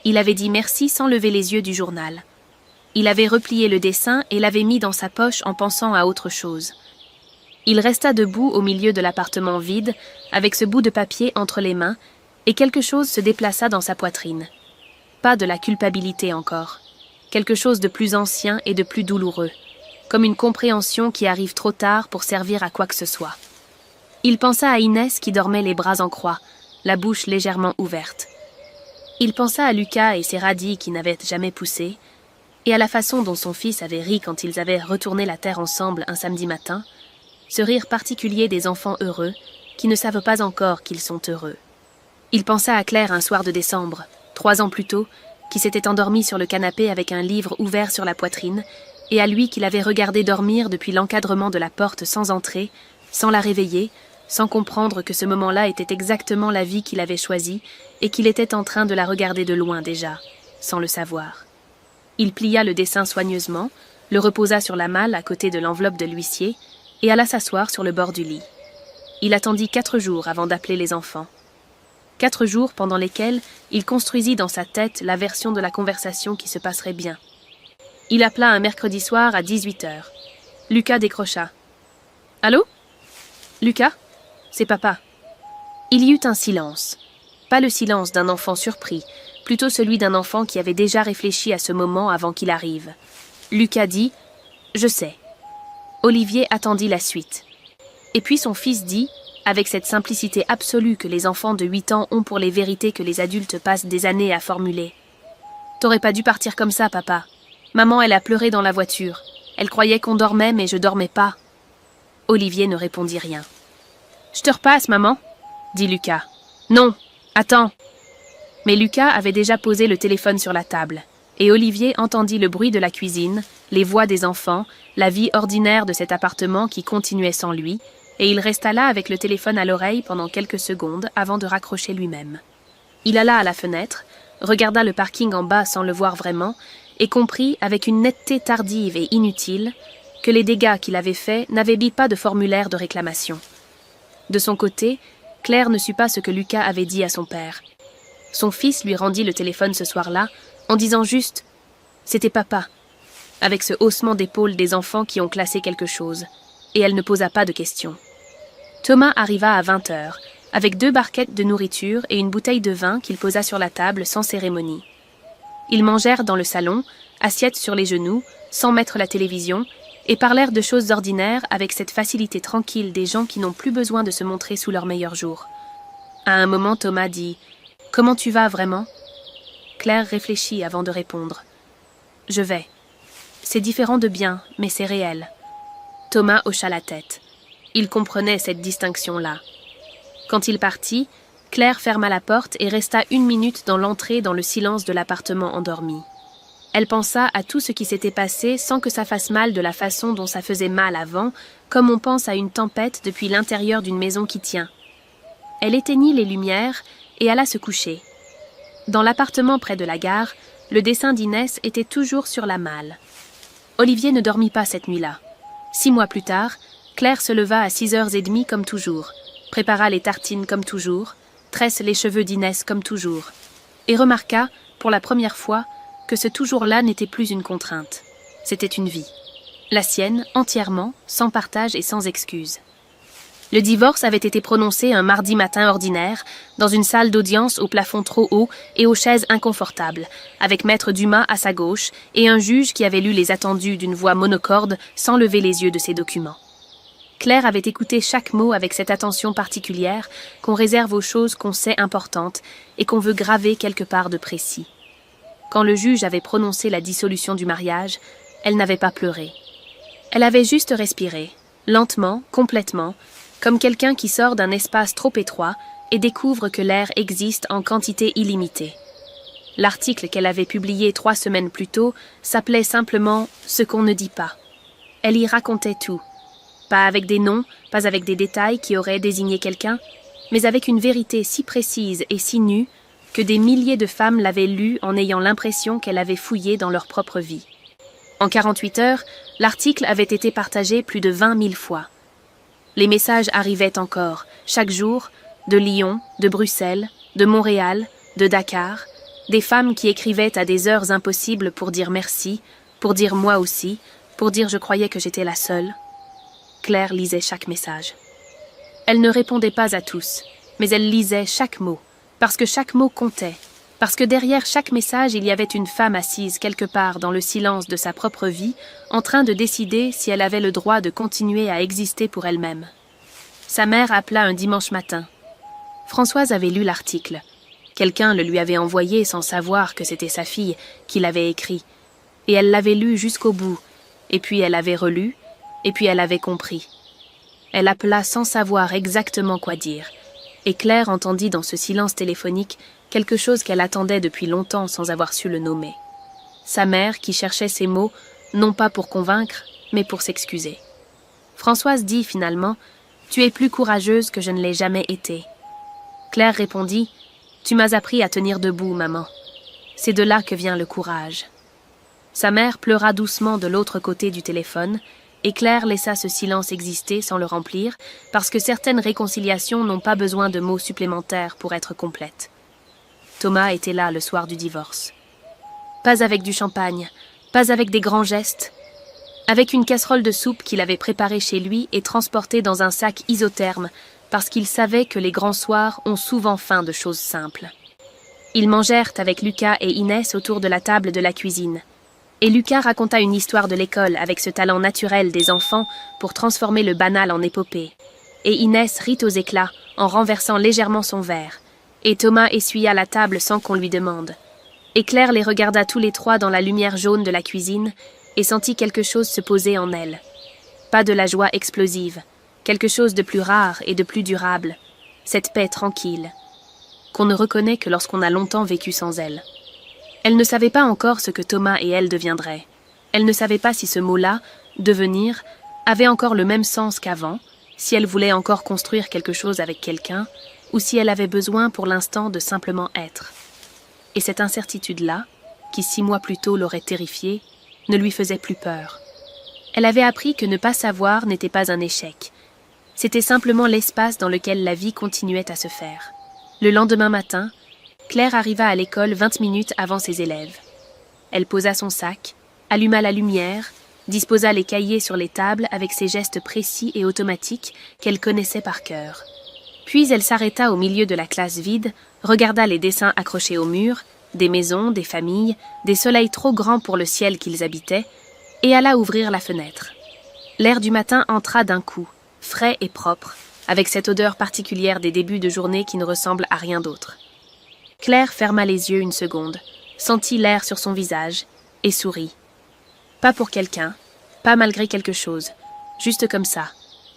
Speaker 1: Il avait dit merci sans lever les yeux du journal. Il avait replié le dessin et l'avait mis dans sa poche en pensant à autre chose. Il resta debout au milieu de l'appartement vide, avec ce bout de papier entre les mains, et quelque chose se déplaça dans sa poitrine. Pas de la culpabilité encore. Quelque chose de plus ancien et de plus douloureux, comme une compréhension qui arrive trop tard pour servir à quoi que ce soit. Il pensa à Inès qui dormait les bras en croix, la bouche légèrement ouverte. Il pensa à Lucas et ses radis qui n'avaient jamais poussé, et à la façon dont son fils avait ri quand ils avaient retourné la terre ensemble un samedi matin, ce rire particulier des enfants heureux qui ne savent pas encore qu'ils sont heureux. Il pensa à Claire un soir de décembre, 3 ans plus tôt, qui s'était endormie sur le canapé avec un livre ouvert sur la poitrine, et à lui qu'il avait regardé dormir depuis l'encadrement de la porte sans entrer, sans la réveiller, sans comprendre que ce moment-là était exactement la vie qu'il avait choisie et qu'il était en train de la regarder de loin déjà, sans le savoir. Il plia le dessin soigneusement, le reposa sur la malle à côté de l'enveloppe de l'huissier et alla s'asseoir sur le bord du lit. Il attendit 4 jours avant d'appeler les enfants. 4 jours pendant lesquels il construisit dans sa tête la version de la conversation qui se passerait bien. Il appela un mercredi soir à 18h. Lucas décrocha. « Allô ? Lucas ? C'est papa. » Il y eut un silence. Pas le silence d'un enfant surpris, plutôt celui d'un enfant qui avait déjà réfléchi à ce moment avant qu'il arrive. Lucas dit « Je sais ». Olivier attendit la suite. Et puis son fils dit, avec cette simplicité absolue que les enfants de 8 ans ont pour les vérités que les adultes passent des années à formuler. « T'aurais pas dû partir comme ça, papa. Maman, elle a pleuré dans la voiture. Elle croyait qu'on dormait, mais je dormais pas. » Olivier ne répondit rien. Je te repasse, maman, dit Lucas. Non, attends. Mais Lucas avait déjà posé le téléphone sur la table, et Olivier entendit le bruit de la cuisine, les voix des enfants, la vie ordinaire de cet appartement qui continuait sans lui, et il resta là avec le téléphone à l'oreille pendant quelques secondes avant de raccrocher lui-même. Il alla à la fenêtre, regarda le parking en bas sans le voir vraiment, et comprit, avec une netteté tardive et inutile, que les dégâts qu'il avait faits n'avaient mis pas de formulaire de réclamation. De son côté, Claire ne sut pas ce que Lucas avait dit à son père. Son fils lui rendit le téléphone ce soir-là, en disant juste « C'était papa », avec ce haussement d'épaule des enfants qui ont classé quelque chose, et elle ne posa pas de questions. Thomas arriva à 20h, avec 2 barquettes de nourriture et une bouteille de vin qu'il posa sur la table sans cérémonie. Ils mangèrent dans le salon, assiettes sur les genoux, sans mettre la télévision, et parlèrent de choses ordinaires avec cette facilité tranquille des gens qui n'ont plus besoin de se montrer sous leur meilleur jour. À un moment, Thomas dit « Comment tu vas vraiment ?» Claire réfléchit avant de répondre. « Je vais. C'est différent de bien, mais c'est réel. » Thomas hocha la tête. Il comprenait cette distinction-là. Quand il partit, Claire ferma la porte et resta 1 minute dans l'entrée dans le silence de l'appartement endormi. Elle pensa à tout ce qui s'était passé sans que ça fasse mal de la façon dont ça faisait mal avant, comme on pense à une tempête depuis l'intérieur d'une maison qui tient. Elle éteignit les lumières et alla se coucher. Dans l'appartement près de la gare, le dessin d'Inès était toujours sur la malle. Olivier ne dormit pas cette nuit-là. 6 mois plus tard, Claire se leva à 6h30 comme toujours, prépara les tartines comme toujours, tresse les cheveux d'Inès comme toujours, et remarqua, pour la première fois, que ce toujours-là n'était plus une contrainte. C'était une vie. La sienne, entièrement, sans partage et sans excuse. Le divorce avait été prononcé un mardi matin ordinaire, dans une salle d'audience au plafond trop haut et aux chaises inconfortables, avec maître Dumas à sa gauche et un juge qui avait lu les attendus d'une voix monocorde sans lever les yeux de ses documents. Claire avait écouté chaque mot avec cette attention particulière qu'on réserve aux choses qu'on sait importantes et qu'on veut graver quelque part de précis. Quand le juge avait prononcé la dissolution du mariage, elle n'avait pas pleuré. Elle avait juste respiré, lentement, complètement, comme quelqu'un qui sort d'un espace trop étroit et découvre que l'air existe en quantité illimitée. L'article qu'elle avait publié 3 semaines plus tôt s'appelait simplement « Ce qu'on ne dit pas ». Elle y racontait tout. Pas avec des noms, pas avec des détails qui auraient désigné quelqu'un, mais avec une vérité si précise et si nue que des milliers de femmes l'avaient lue en ayant l'impression qu'elle avait fouillé dans leur propre vie. En 48 heures, l'article avait été partagé plus de 20 000 fois. Les messages arrivaient encore, chaque jour, de Lyon, de Bruxelles, de Montréal, de Dakar, des femmes qui écrivaient à des heures impossibles pour dire merci, pour dire moi aussi, pour dire je croyais que j'étais la seule. Claire lisait chaque message. Elle ne répondait pas à tous, mais elle lisait chaque mot, parce que chaque mot comptait, parce que derrière chaque message il y avait une femme assise quelque part dans le silence de sa propre vie, en train de décider si elle avait le droit de continuer à exister pour elle-même. Sa mère appela un dimanche matin. Françoise avait lu l'article. Quelqu'un le lui avait envoyé sans savoir que c'était sa fille qui l'avait écrit, et elle l'avait lu jusqu'au bout, et puis elle avait relu, et puis elle avait compris. Elle appela sans savoir exactement quoi dire, et Claire entendit dans ce silence téléphonique quelque chose qu'elle attendait depuis longtemps sans avoir su le nommer. Sa mère qui cherchait ces mots, non pas pour convaincre, mais pour s'excuser. Françoise dit finalement « Tu es plus courageuse que je ne l'ai jamais été ». Claire répondit « Tu m'as appris à tenir debout, maman. C'est de là que vient le courage ». Sa mère pleura doucement de l'autre côté du téléphone, et Claire laissa ce silence exister sans le remplir, parce que certaines réconciliations n'ont pas besoin de mots supplémentaires pour être complètes. Thomas était là le soir du divorce. Pas avec du champagne, pas avec des grands gestes, avec une casserole de soupe qu'il avait préparée chez lui et transportée dans un sac isotherme, parce qu'il savait que les grands soirs ont souvent faim de choses simples. Ils mangèrent avec Lucas et Inès autour de la table de la cuisine. Et Lucas raconta une histoire de l'école avec ce talent naturel des enfants pour transformer le banal en épopée. Et Inès rit aux éclats en renversant légèrement son verre. Et Thomas essuya la table sans qu'on lui demande. Et Claire les regarda tous les 3 dans la lumière jaune de la cuisine et sentit quelque chose se poser en elle. Pas de la joie explosive, quelque chose de plus rare et de plus durable, cette paix tranquille, qu'on ne reconnaît que lorsqu'on a longtemps vécu sans elle. Elle ne savait pas encore ce que Thomas et elle deviendraient. Elle ne savait pas si ce mot-là, devenir, avait encore le même sens qu'avant, si elle voulait encore construire quelque chose avec quelqu'un, ou si elle avait besoin pour l'instant de simplement être. Et cette incertitude-là, qui 6 mois plus tôt l'aurait terrifiée, ne lui faisait plus peur. Elle avait appris que ne pas savoir n'était pas un échec. C'était simplement l'espace dans lequel la vie continuait à se faire. Le lendemain matin, Claire arriva à l'école 20 minutes avant ses élèves. Elle posa son sac, alluma la lumière, disposa les cahiers sur les tables avec ses gestes précis et automatiques qu'elle connaissait par cœur. Puis elle s'arrêta au milieu de la classe vide, regarda les dessins accrochés au mur, des maisons, des familles, des soleils trop grands pour le ciel qu'ils habitaient, et alla ouvrir la fenêtre. L'air du matin entra d'un coup, frais et propre, avec cette odeur particulière des débuts de journée qui ne ressemble à rien d'autre. Claire ferma les yeux une seconde, sentit l'air sur son visage, et sourit. Pas pour quelqu'un, pas malgré quelque chose, juste comme ça,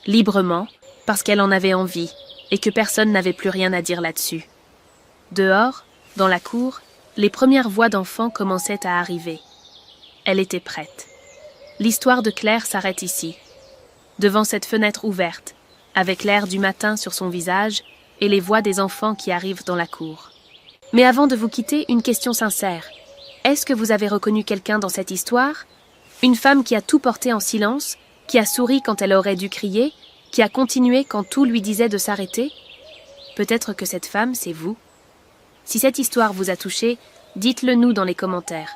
Speaker 1: librement, parce qu'elle en avait envie, et que personne n'avait plus rien à dire là-dessus. Dehors, dans la cour, les premières voix d'enfants commençaient à arriver. Elle était prête. L'histoire de Claire s'arrête ici, devant cette fenêtre ouverte, avec l'air du matin sur son visage et les voix des enfants qui arrivent dans la cour. Mais avant de vous quitter, une question sincère. Est-ce que vous avez reconnu quelqu'un dans cette histoire? Une femme qui a tout porté en silence, qui a souri quand elle aurait dû crier, qui a continué quand tout lui disait de s'arrêter? Peut-être que cette femme, c'est vous. Si cette histoire vous a touché, dites-le nous dans les commentaires.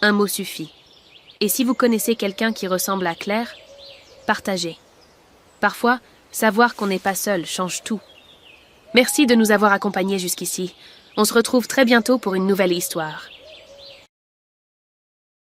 Speaker 1: Un mot suffit. Et si vous connaissez quelqu'un qui ressemble à Claire, partagez. Parfois, savoir qu'on n'est pas seul change tout. Merci de nous avoir accompagnés jusqu'ici. On se retrouve très bientôt pour une nouvelle histoire.